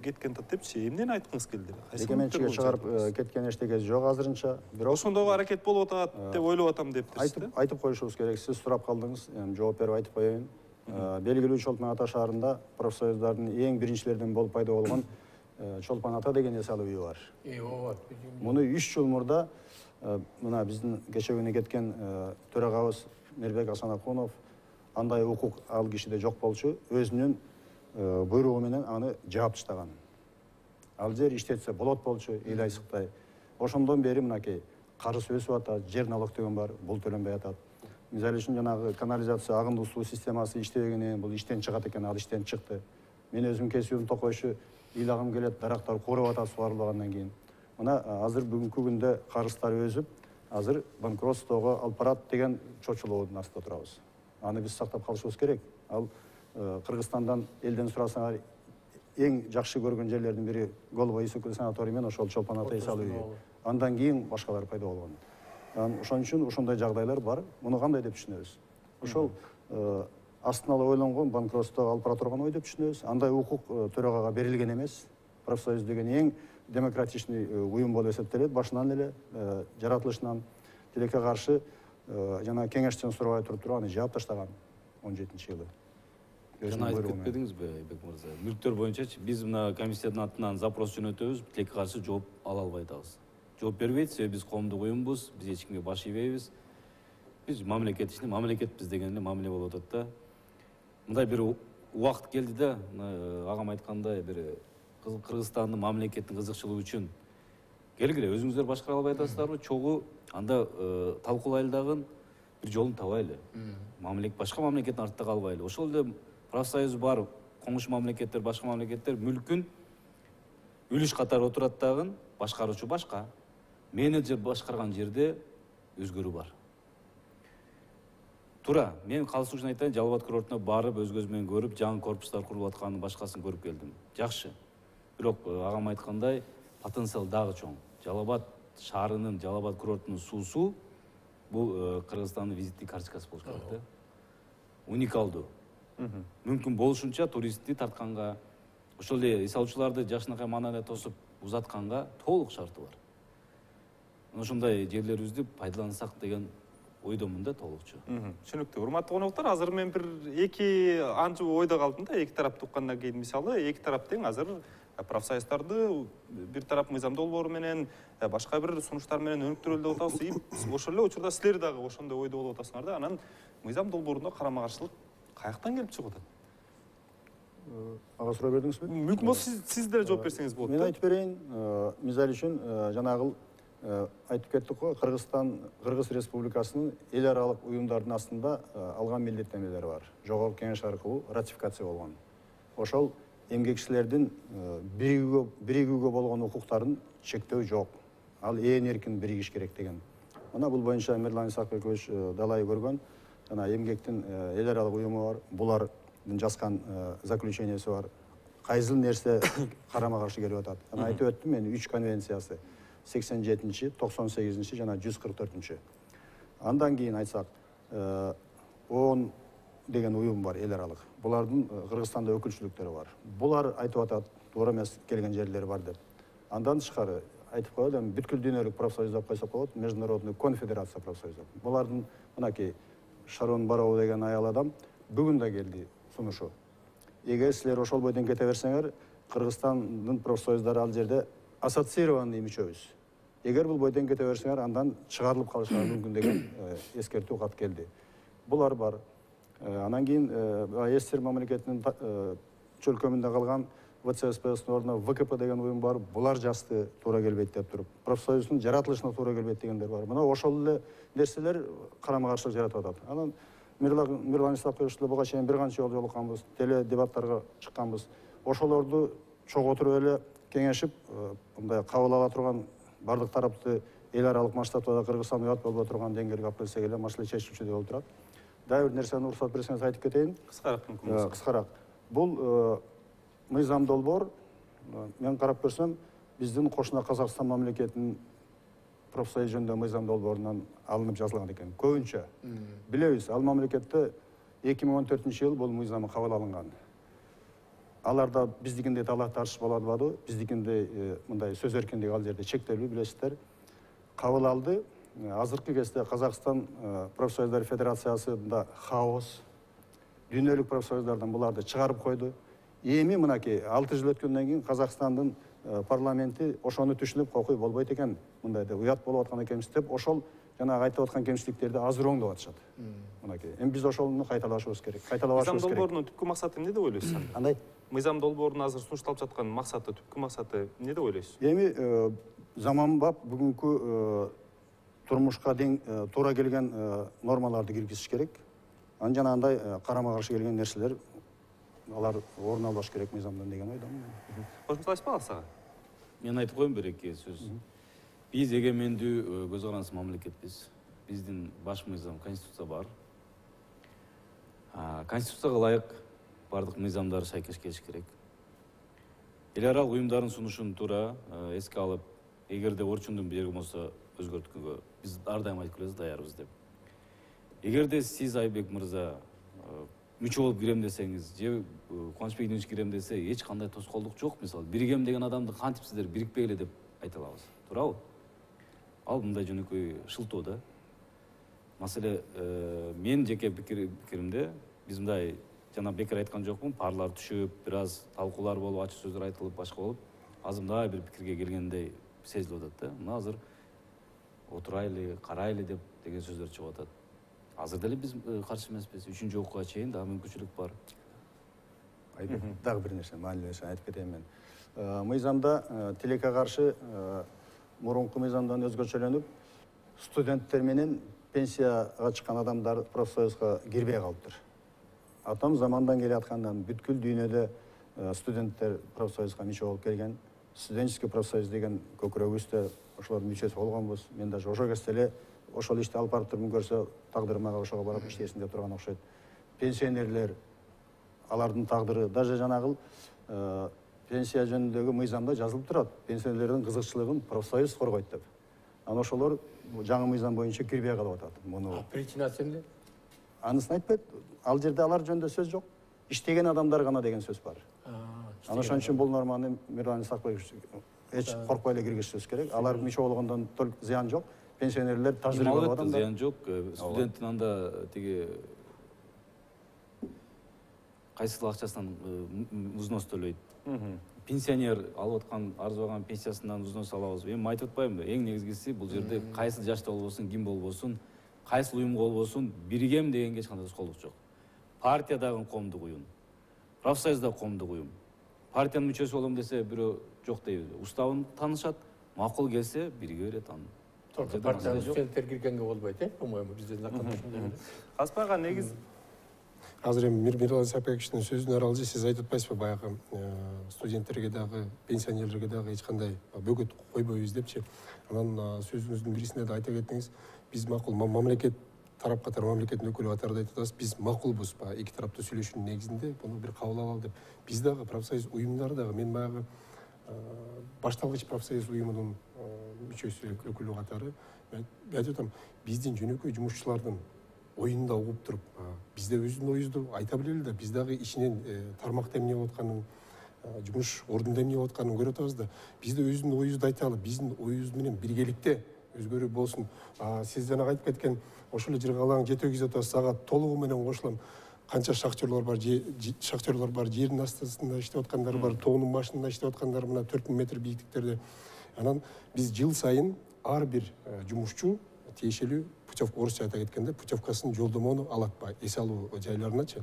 кеткен депчи. Эмнени айткыңыз келди? Жеке менчигине чыгарып кеткен эчтеке жок азырынча. Бирок ошондогу аракет болуп атат деп ойлоп атам дептирсиз. Айтып коюшубуз керек. Сиз сурап калдыңыз, жооп берип айтып коеюн. Белгилүү Чолпон Ата шаарында профсоюздардын эң биринчилерден болуп пайда болгон Чолпон Ата деген эс алуу үйү бар. Муну 3 жыл мурда мына биздин кече кеткен төрагабыз Мирбек Асанакунов андай укук ал кишиде жок болчу, өзүнүн буйругу менен аны жаап таштаган. Ал жер иштетсе болот болчу, эл айсыктай. Ошондон бери мынакей карыз өсүп атат, жер налог деген бар, бул төлөнбөй атат. Мисалы үчүн жанагы канализация, агымдуу суу системасы иштебегенен бул иштен чыгат экен, ал иштен чыкты. Мен өзүм кесибим токойшу, ыйлагым келет, дарактар кууруп атат сугарылгандан кийин. Мына азыр бүгүнкү күндө карыздар өсүп, азыр банкротствого алып барат деген чочулоодун астында турабыз. Аны биз сактап калышыбыз керек. Ал Кыргызстандан элден сурасаңар эң жакшы көргөн жерлердин бири Голубой Исыкөл санаторий менен ошол Чолпон Ата эс алуу үйү. Андан кийин башкалар пайда болгон. Ошон үчүн ошондой жагдайлар бар. Муну кандай деп түшүнөбүз? Ошол астына алып ойлонгон банкротствого алып бара турган ой деп түшүнөбүз. Андай укук төрагага берилген эмес. Профсоюз деген эң демократичный уюм болуп эсептелет. Башынан эле жаратылышынан тилекке каршы жана кеңештен сурабай туруп аны жаап таштаган. 2017 жылы. Жана айтып кетпедиңизби Айбек мырза? Мүлктөр боюнчачы биз мына комиссиянын атынан запрос жөнөтөбүз, тилекке каршы жооп ала албай атабыз. Жооп бербейт, себеби биз коомдук уюмбуз, биз эч кимге баш ийбейбиз. Биз мамлекет ичинде мамлекетпиз деген эле мамиле болуп атат да. Мындай бир убакыт келди да, агам айткандай бир Кыргызстандын мамлекеттин кызыкчылыгы үчүн келгиле, өзүңүздөр башкара албай атасыздарбы? Чогуу анда талкуулайлы дагы бир жолун табайлы. Башка мамлекеттин артта калбайлы. Ошол эле профсоюз бар, коңуш мамлекеттер, башка мамлекеттер мүлкүн үлүш катары отурат дагы, башкаруучу башка. Менеджер башкарган жерде өзгөрүү бар. Туура, мен калысы үчүн айтайын, Жалал Абад курортуна барып, өз көзүм менен көрүп, жаңы корпустар курулуп атканын башкасын көрүп келдим. Жакшы. Бирок агам айткандай, потенциал дагы чоң. Жалал Абад шаарынын, Жалал Абад курортунун суусу бул Кыргызстандын визиттик карточкасы болуш керек да. Уникалдуу. Мүмкүн болушунча туристти тартканга, ошол эле эс алуучуларды жакшынакай маанада тосуп узатканга толук шарты бар. Ошондой жерлерибизди пайдалансак деген ойдомун да толукчу. Түшүнүктүү. Урматтуу коноктор, азыр мен бир эки анча ойдо калдым да, эки тараптуу уккандан кийин мисалы, эки тарап тең азыр профсоюздарды бир тарап мыйзам долбоору менен, башка бир сунуштар менен өнүктүрөлү деп атабыз. Ошол эле учурда силер дагы ошондой ойдо болуп атасыңар да. Анан мыйзам долбоорунда карама каршылык каяктан келип чыгып атат? Ага суроо бердиңизби? Мүмкүн болсо сиз деле жооп берсеңиз болот. Мен айтып берейин, мисалы үчүн жанагыл айтып кеттик го, Кыргыз Республикасынын эл аралык уюмдардын астында алган милдеттенмелери бар. Жогорку кеңеш аркылуу ратификация болгон. Ошол эмгекчилердин биригүүгө болгон укуктарын чектөө жок. Ал ээн эркин биригиш керек деген. Мына бул боюнча Мирлан Исакович далай көргөн, жана эмгектин эл аралык уюму бар. Булардын жазган заключениясы бар. Кайсыл нерсе карама каршы келип атат. Аны айтып өттүм мен 3 конвенциясы. 87-ci, 98-ci жана 144-ci. Андан кийин айтсак, ООН деген уюм бар, эл аралык. Булардын Кыргызстанда өкүлчүлүктөрү бар. Булар айтып атат, туура эмес келген жерлери бар деп. Андан тышкары айтып коелу, эми бүткүл дүйнөлүк профсоюз деп койсок болот, Международный конфедерация профсоюздар. Булардын мынакей Шарон Бароу деген аял адам бүгүн да келди сунушу. Эгер силер ошол бойдон кете берсеңер, Кыргызстандын профсоюздары ал жерде ассоциированный мүчөбүз. Эгер бул бойдон кете берсеңер, андан чыгарылып калышыңар мүмкүн деген эскертүү кат келди. Булар бар. Анан кийин СССР мамлекетинин чөлкөмүндө калган ВЦСПСтин ордуна ВКП деген уюм бар. Булар жазды, туура келбейт деп туруп. Профсоюздун жаратылышына туура келбейт дегендер бар. Мына ошол эле нерселер карама каршылык жаратып атат. Анан Мирлан Исакович буга чейин бир канча жолу жолукканбыз, теле дебаттарга чыкканбыз. Ошолорду чогултуруп эле кеңешип, мындай кабыл ала турган бардык тарапты эл аралык масштабта Кыргызстан уят болбой турган деңгээлге алып келсек эле маселе чечилчү болуп турат. Дагы бир нерсени уруксат берсеңиз айтып кетейин. Кыскараак мүмкүн болсо. Кыскараак. Бул мыйзам долбоор мен карап көрсөм, биздин кошуна Казакстан мамлекетинин профсоюз жөнүндө мыйзам долбоорунан алынып жазылган экен. Көбүнчө билебиз, ал мамлекетте 2014-жыл бул мыйзам кабыл алынган. Аларда биздикиндей талаш тартыш болбоду, биздикиндей мындай сөз эркиндиги ал жерде чектелүү, билесиздер. Кабыл алды. Азыркы кезде Казакстан профсоюздар федерациясында хаос, дүйнөлүк профсоюздардан буларды чыгарып койду. Эми мынакей 6 жыл өткөндөн кийин Казакстандын парламенти ошону түшүнүп, кокуй болбойт экен, мындайда уят болуп аткан экенбиз деп, ошол жанагы айтып аткан кемчиликтерди азыр оңдоп атышат. Мынакей. Эми биз ошону кайталашыбыз керек. Мыйзам долбоорунун түпкү максаты эмне деп ойлойсуз анда? Кандай? Мыйзам долбоорунун азыр сунушталып жаткан максаты, түпкү максаты эмне деп ойлойсуз? Эми заманбап бүгүнкү турмушка туура келген нормаларды киргизиш керек. Анан жанагындай карама каршы келген нерселер алар орун албаш керек мыйзамдан деген ойдомун. Кошумчалашпа алсага? Мен айтып коеюн бир эки сөз. Биз эгемендүү көз карандысыз мамлекетпиз. Биздин баш мыйзам конституция бар. Конституцияга ылайык бардык мыйзамдар шайкеш келиш керек. Эл аралык уюмдардын сунушун туура эске алып, эгерде орчундун бири болсо өзгөрткөнгө биз ар дайым айтып келебиз, даярбыз деп. Эгерде сиз Айбек мырза мүчө болуп кирем десеңиз, же Кубанычбек Идинович кирем десе, эч кандай тоскоолдук жок. Мисалы, биригем деген адамды кантип сиздер бирикпегиле деп айта алабыз. Туурабы? Ал мындай жөнөкөй шылтоо да. Маселе, мен жеке пикиримде биз мындай жана бекер айткан жокмун, парлар түшүп, бир аз талкуулар болуп, ачык сөздөр айтылып, башка болуп, азыр мындай бир пикирге келгендей сезилип атат да. Мына азыр отурайлы, карайлы деген сөздөр чыгып атат. Азыр деле биз каршы эмеспиз. 3-окууга чейин дагы мүмкүнчүлүк бар. Дагы бир нерсе, маанилүү нерсе айтып кетейин мен. Мыйзамда тилекке каршы мурунку мыйзамдан өзгөчөлөнүп, студенттер менен пенсияга чыккан адамдар профсоюзга кирбей калыптыр. Атам замандан келе аткандан бүткүл дүйнөдө студенттер профсоюзга мүчө болуп келген. Студенческий профсоюз деген көкүрөгүбүздө ошолордун мүчөсү болгонбуз. Мен даже ошол кезде эле ошол ишти алып барып турмун көрсө, тагдырым мага ошого барып иштесин деп турган окшойт. Пенсионерлер, алардын тагдыры даже жанагыл пенсия жөнүндөгү мыйзамда жазылып турат. Пенсионерлердин кызыкчылыгын профсоюз коргойт деп. Анан ошолор жаңы мыйзам боюнча кирбей калып атат. Муну Причинасы эмне? анысын айтпайт. Ал жерде алар жөнүндө сөз жок. Иштеген адамдар гана деген сөз бар. Анан ошон үчүн бул норманы Мирлан Исакович эч коркпой эле киргизишибиз керек. Алар мүчө болгондон толук зыян жок. Пенсионерлер тажрыйбалуу адамдар. Зыян жок. Студенттин анда тиги кайсыл акчасынан взнос төлөйт. Пенсионер алып аткан арзыбаган пенсиясынан взнос алабыз. Эми айтып атпаймынбы? Эң негизгиси бул жерде кайсыл жашта болбосун, ким болбосун, кайсыл уюмга болбосун биригем дегенге эч кандай тоскоолдук жок. Партия дагы коомдук уюм, профсоюз да коомдук уюм. Партиянын мүчөсү болом десе бирөө жок дейбиз. Уставын таанышат, макул келсе бирге берет аны. Партияга студенттер киргенге болбойт, по-моему, биздин закондо ошондой эле. Каспайга негиз Азыр эми Мирлан Исаковичтин сөзүнө аралжы сиз айтып атпайсызбы, баягы студенттерге дагы, пенсионерлерге дагы эч кандай бөгөт койбойбуз депчи. Анан сөзүңүздүн бирисинде да айта кеттиңиз, биз макул мамлекет тарап катары, мамлекеттин өкүлү катары айтып атабыз, биз макулбуз эки тараптуу сүйлөшүүнүн негизинде буну бир кабыл алалы деп. Биз дагы профсоюз уюмдары дагы, мен баягы башталгыч профсоюз уюмунун мүчөсү, өкүлү катары айтып атам, биздин жөнөкөй жумушчулардын оюнда угуп туруп, бизде өзүнүн оюбузду айта билели да, биз дагы ишинин тармакта эмне болуп атканын, жумуш ордунда эмне болуп атканын көрүп атабыз да. Бизде өзүнүн оюбузду айталы, биздин оюбуз менен биргеликте өзгөрүү болсун. Сиз жанагы айтып кеткен ошол эле жыргалаң жети өгүз атасыз, ага толугу менен кошулам. Канча шахтерлор бар, жердин астысында иштеп аткандар бар, тоонун башында иштеп аткандар мына 4000 метр бийиктиктерде. Анан биз жыл сайын ар бир жумушчу тиешелүү путевка, орусча айта кеткенде, путевкасын, жолдомону алат эс алуу жайларыначы.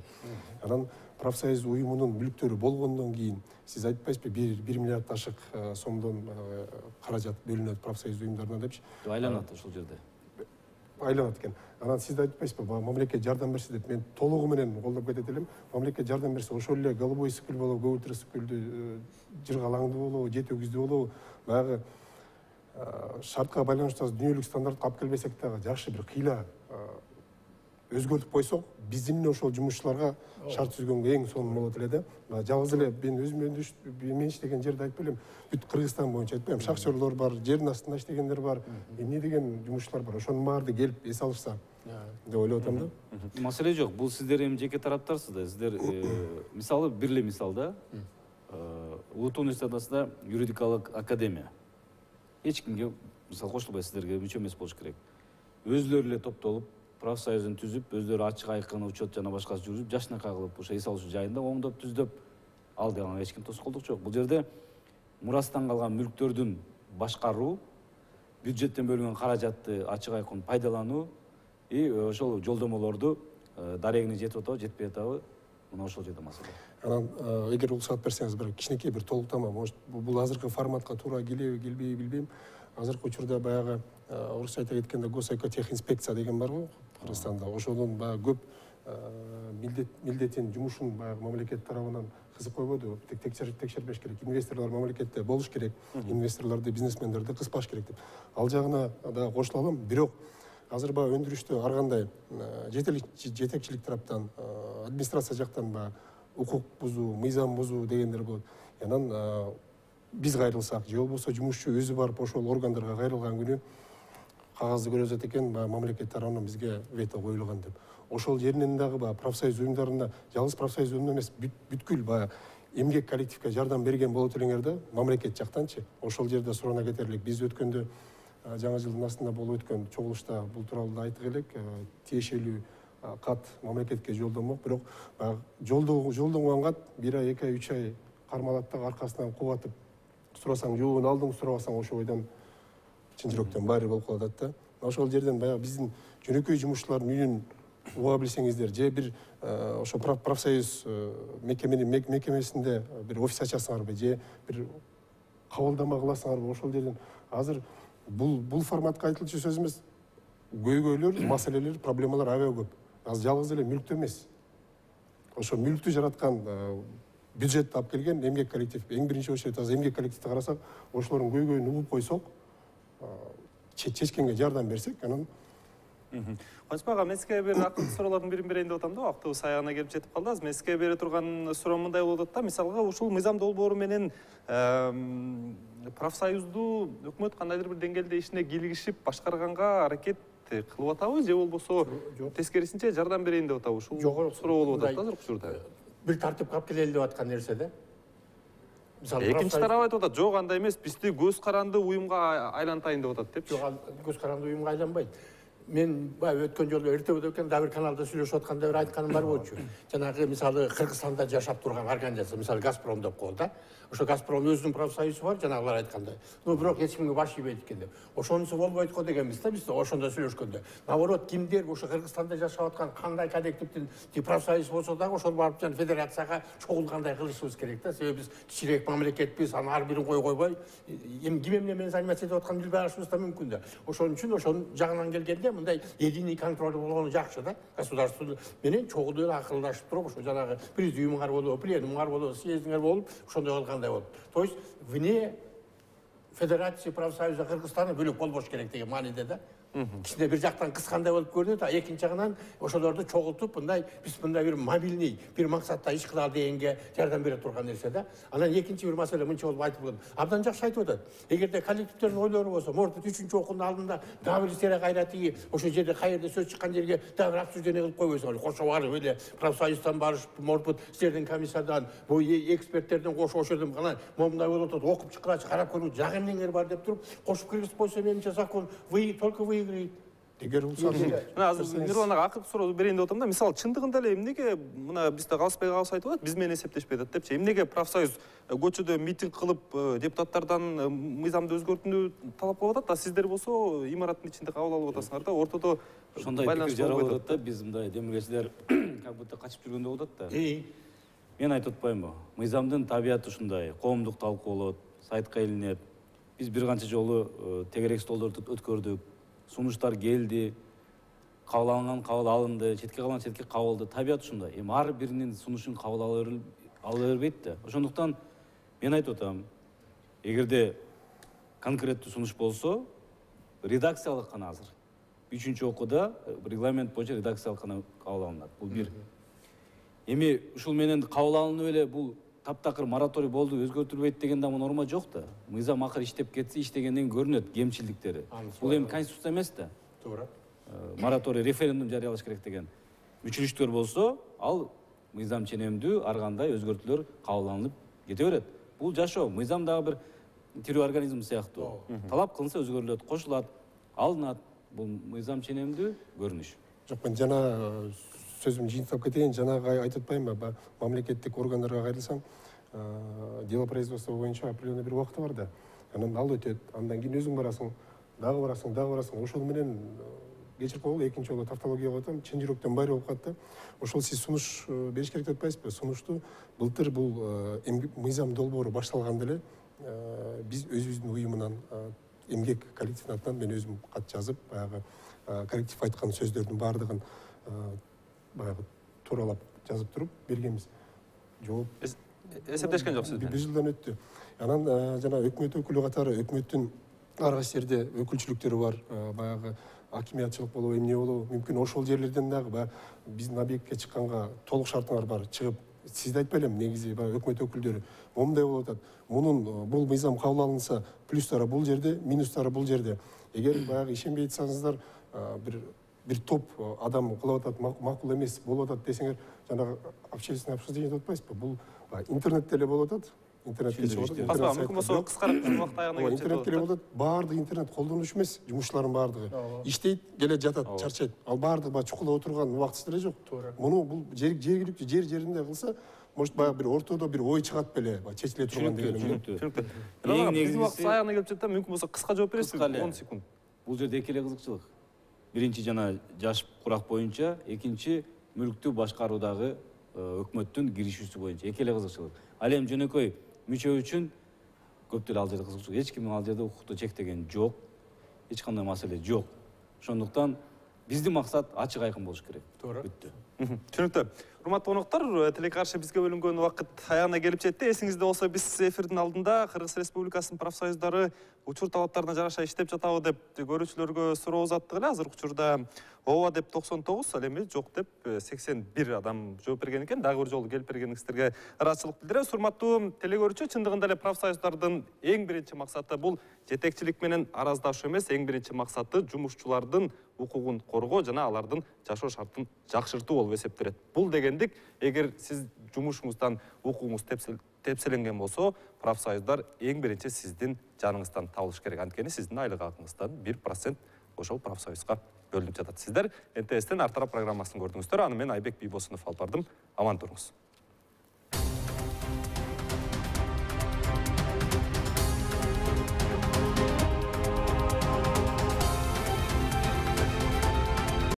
Анан профсоюз уюмунун мүлктөрү болгондон кийин сиз айтпайсызбы, 1 миллиард ашык сомдон каражат бөлүнөт профсоюз уюмдарына депчи. Айланат ошол жерде. Айланат экен. Анан сиз айтпайсызбы, мамлекет жардам берсе деп. Мен толугу менен колдоп кетет элем. Мамлекет жардам берсе, ошол эле голубой сыкыл болобу, көбүлтүр сыкылды, жыргалаңды болобу, жети өгүздү болобу, баягы шартка байланыштуу дүйнөлүк стандартка алып келбесек дагы жакшы бир кыйла өзгөртүп койсок, биздин ошол жумушчуларга шарт түзгөнгө эң сонун болот эле да. Жалгыз эле мен өзүм иштеген жерди айтпай элем, бүт Кыргызстан боюнча айтпайм, шахтерлор бар, жердин астында иштегендер бар, эмне деген жумушчулар бар. Ошонун баарды келип эс алышса деп ойлоп атам да. Маселе жок, бул сиздер эми жеке тараптарсыздар. Сиздер мисалы бир эле мисалда Улуттук университетинде юридикалык академия. Эч кимге мисалы кошулбай сиздерге мүчө эмес болуш керек. Өзлөрү эле топтолуп, профсоюзун түзүп, өздөрү ачык айкын учет жана башкасы жүргүзүп, жашнакай кылып, ошо эс алуучу жайында оңдоп түздөп алды. Ага эч ким тоскоолдук жок. Бул жерде мурастан калган мүлктөрдүн башкаруу, бюджеттен бөлүнгөн каражатты ачык айкын пайдалануу ошол жолдомолорду дарегине жетип атабы, жетпей атабы, мына ошол жерде маселе. Анан эгер уруксат берсеңиз, бир кичинекей бир толуктама, может бул азыркы форматка туура келеби, келбейби билбейм. Азыркы учурда баягы орусча айта кеткенде госэкотехинспекция деген бар го Кыргызстанда. Ошонун баягы көп милдетин, жумушун баягы мамлекет тарабынан кызып койбоду. Текшербеш керек. Инвесторлор мамлекетте болуш керек. Инвесторлорду, бизнесмендерди кыспаш керек деп. Ал жагына да кошула алам. Бирок азыр баягы өндүрүштө ар кандай жетекчилик тараптан, администрация жактан баягы укук бузуу, мыйзам бузуу дегендер болот. Анан биз кайрылсак, же болбосо жумушчу өзү барып ошол органдарга кайрылган күнү кагазды көрөзөт экен, мамлекет тарабынан бизге вето коюлган деп. Ошол жеринен дагы профсоюз уюмдарында, жалгыз профсоюз уюмунда эмес, бүткүл эмгек коллективге жардам берген болот элеңер да, мамлекет жактанчы. Ошол жерде сурана кетерлик. Биз өткөндө жаңы жылдын астында болуп өткөн чогулушта бул тууралуу да айтып элек, тиешелүү кат мамлекетке жолдомок, бирок жолдонгон кат 1 ай, 2 ай, 3 ай кармалат да аркасынан кубатып сурасаң жообун алдың, сурабасаң ошо бойдон чын жүрөктөн баары болуп калат да. Ошол жерден баягы биздин жөнөкөй жумушчулардын үнүн уга билсеңиздер, же бир ошо профсоюз мекемесинде бир офис ачасыңарбы, же бир кабылдама кыласыңарбы, ошол жерден азыр бул форматка айтылчу сөз эмес, көйгөйлөр, маселелер, проблемалар аябай көп. Азыр жалгыз эле мүлктө эмес. Ошо мүлктү жараткан бюджетти алып келген эмгек коллектив, эң биринчи очередь азыр эмгек коллективди карасак, ошолордун көйгөйүн угуп койсок, чечкенге жардам берсек, анан Кочмок ага, мен сизге бир акылдуу суроолордун бирин берейин деп атам да, убактыбыз аягына келип жетип калды. Азыр мен сизге бере турган суроо мындай болуп атат да, мисалга ушул мыйзам долбоору менен профсоюзду өкмөт кандайдыр бир деңгээлде ишине кийлигишип башкарганга аракет кылып атабы, же болбосо тескерисинче жардам берейин деп атабы? Ушул суроо болуп атат да азыркы учурда. Бир тартипке алып келели деп аткан нерсе да. Экинчи тарап айтып атат, жок андай эмес, бизди көз каранды уюмга айлантайын деп атат депчи. Жок, көз каранды уюмга айланбайт. Мен баягы өткөн жолу эртебеде экен дагы бир каналда сүйлөшүп атканда бир айтканым бар болчу. Жанагы мисалы Кыргызстанда жашап турган организация, мисалы Газпром деп коелу да. Ошо Газпром өзүнүн профсоюзу бар, жанагылар айткандай. Ну бирок эч кимге баш ийбейт экен деп. Ошонусу болбойт го дегенбиз да биз ошондо сүйлөшкөндө. Наоборот, кимдер ошо Кыргызстанда жашап аткан кандай коллективдин профсоюз болсо дагы ошол барып жана федерацияга чогулгандай кылышыбыз керек да. Себеби биз кичирээк мамлекетпиз, анын ар бирин койбой, эми ким эмне менен заниматься этип атканын билбей алышыбыз да мүмкүн да. Ошон үчүн ошонун жагынан келгенде мындай единый контроль болгону жакшы да. Государство менен чогулуп акылдашып туруп, ошо жанагы президиумуңар болобу, пленумуңар болобу, съездиңер болуп, ошондой кылгандай болот. То есть вне Федерации профсоюза Кыргызстана бөлөк болбош керек деген мааниде да. Кичине бир жактан кыскандай болуп көрүнөт, а экинчи жагынан ошолорду чогултуп, мындай биз мындай бир мобильный бир максатта иш кылалы дегенге жардам бере турган нерсе да. Анан экинчи бир маселе мынча болуп айтылган. Абдан жакшы айтып атат. Эгерде коллективдердин ойлору болсо, может быть, 3-чү окуунун алдында дагы бир сера кайратыгы, ошо жерде каерде сөз чыккан жерге дагы бир обсуждение кылып койбойсуңар. Кошо барып эле профсоюздан барышып, может быть, силердин комиссиядан, бу эксперттердин кошо ошо жерден кана момундай болуп атат, окуп чыккырачы, карап көрүү, жак эмнеңер бар деп туруп, кошуп киргизип койсо менимче закон только выиграет. эгер Мына азыр Мирлан ага акылдуу суроо берейин деп атам да. Мисалы чындыгында эле эмнеге мына бизде Калысбек агабыз айтып атат, биз менен эсептешпей атат депчи. Эмнеге профсоюз көчөдө митинг кылып депутаттардан мыйзамды өзгөртүүнү талап кылып атат, а сиздер болсо имараттын ичинде кабыл алып атасыңар да, ортодо ошондой пикир жаралып атат да, биз мындай демилгечилер как будто качып жүргөндөй болуп атат да. Мен айтып атпаймынбы? Мыйзамдын табияты ушундай, коомдук талкуу болот, сайтка илинет. Биз бир канча жолу тегерек столдорду өткөрдүк. Сунуштар келди, кабыл алынды, четке калган четке кабылды. Табият ушундай. Эми ар биринин сунушун кабыл ала бербейт да. Ошондуктан мен айтып атам, эгерде конкреттүү сунуш болсо, редакциялык гана азыр. 3-чү окууда регламент боюнча редакциялык гана кабыл алынат. Бул бир. Эми ушул менен кабыл алынып эле бул таптакыр мораторий болду, өзгөртүлбөйт деген да норма жок да. Мыйзам акыр иштеп кетсе, иштегенден көрүнөт кемчилдиктери. Бул эми конституция эмес да. Туура. Мораторий, референдум жарыялаш керек деген мүчүлүштөр болсо, ал мыйзам ченемдүү ар кандай өзгөртүүлөр кабыл алынып кете берет. Бул жашоо, мыйзам дагы бир тирүү организм сыяктуу. Талап кылынса өзгөрүлөт, кошулат, алынат. Бул мыйзам ченемдүү көрүнүш. жок, мен жана сөзүмдү жыйынтыктап кетейин, жанагы айтып атпаймынбы, мамлекеттик органдарга кайрылсаң, дело производства боюнча определенный бир убакыты бар да. Анан ал өтөт, андан кийин өзүң барасың, дагы барасың. Ошол менен кечирип койгула, экинчи жолу тавтология кылып атам, чын жүрөктөн баары болуп калат да. Ошол сиз сунуш бериш керек деп атпайсызбы? Сунушту былтыр бул мыйзам долбоору башталганда эле биз өзүбүздүн уюмунан, эмгек коллективдин атынан мен өзүм кат жазып, баягы коллектив айткан сөздөрдүн баардыгын баягы тууралап жазып туруп бергенбиз. Жооп эсептешкен жоксуз. Бир жылдан өттү. Анан жана өкмөт өкүлү катары өкмөттүн ар кайсы жерде өкүлчүлүктөрү бар, баягы акимиятчылык болобу, эмне болобу, мүмкүн ошол жерлерден дагы баягы биздин объектке чыкканга толук шартыңар бар, чыгып, сиз айтпай элем, негизи баягы өкмөт өкүлдөрү момундай болуп атат. Бул мыйзам кабыл алынса, плюстары бул жерде, минустары бул жерде. Эгер баягы ишенбей атсаңыздар, бир топ адам кылып атат, макул эмес болуп атат десеңер, жанагы общественное обсуждение деп атпайсызбы? Бул интернетте эле болуп атат. интернетке чыгып атат. Баспа, мүмкүн болсо кыскараак убакыт аягына келип интернет керек болот. Баардыгы интернет колдонушу эмес, жумушчулардын баардыгы. Иштейт, келе жатат, чарчайт. Ал баардыгы баягы чукулда отурган убактысы деле жок. Муну бул жергиликтүү жеринде кылса, может баягы бир ортодо бир ой чыгат беле, чечиле турган деген. Түшүнүктүү. Биздин убакыт аягына келип жатат, мүмкүн болсо кыска жооп бересиз, 10 секунд. Бул жерде эки эле кызыкчылык. Биринчи жана жаш курак боюнча, экинчи мүлктү башкаруудагы өкмөттүн киришүүсү боюнча эки эле кызыкчылык. Ал эми жөнөкөй мүчө үчүн көп деле ал жерде кызыкчылык. Эч ким ал жерде укукту чектеген жок. Эч кандай маселе жок. Ошондуктан биздин максат ачык айкын болуш керек. Туура. Бүттү. Түшүнүктүү. Урматтуу коноктор, телекаршы бизге бөлүнгөн убакыт аягына келип жетти. Эсиңизде болсо, биз эфирдин алдында Кыргыз Республикасынын профсоюздары учур талаптарына жараша иштеп жатабы деп көрүүчүлөргө суроо узаттык эле. Азыркы учурда ооба деп 99, ал эми жок деп 81 адам жооп берген экен. Дагы бир жолу келип бергениңиздерге ыраазычылык билдиребиз. Урматтуу телекөрүүчү, чындыгында эле профсоюздардын эң биринчи максаты бул жетекчилик менен араздашуу эмес, эң биринчи максаты жумушчулардын укугун коргоо жана алардын жашоо шартын жакшыртуу болуп эсептелет. Бул дегендик, эгер сиз жумушуңуздан укугуңуз тепселенген болсо, профсоюздар эң биринчи сиздин жаныңыздан табылыш керек. Анткени сиздин айлык акыңыздан 1% ошол профсоюзга бөлүнүп жатат. Сиздер НТС-тен Ар тарап программасын көрдүңүздөр. Аны мен Айбек Бийбосунов алып бардым. Аман туруңуз.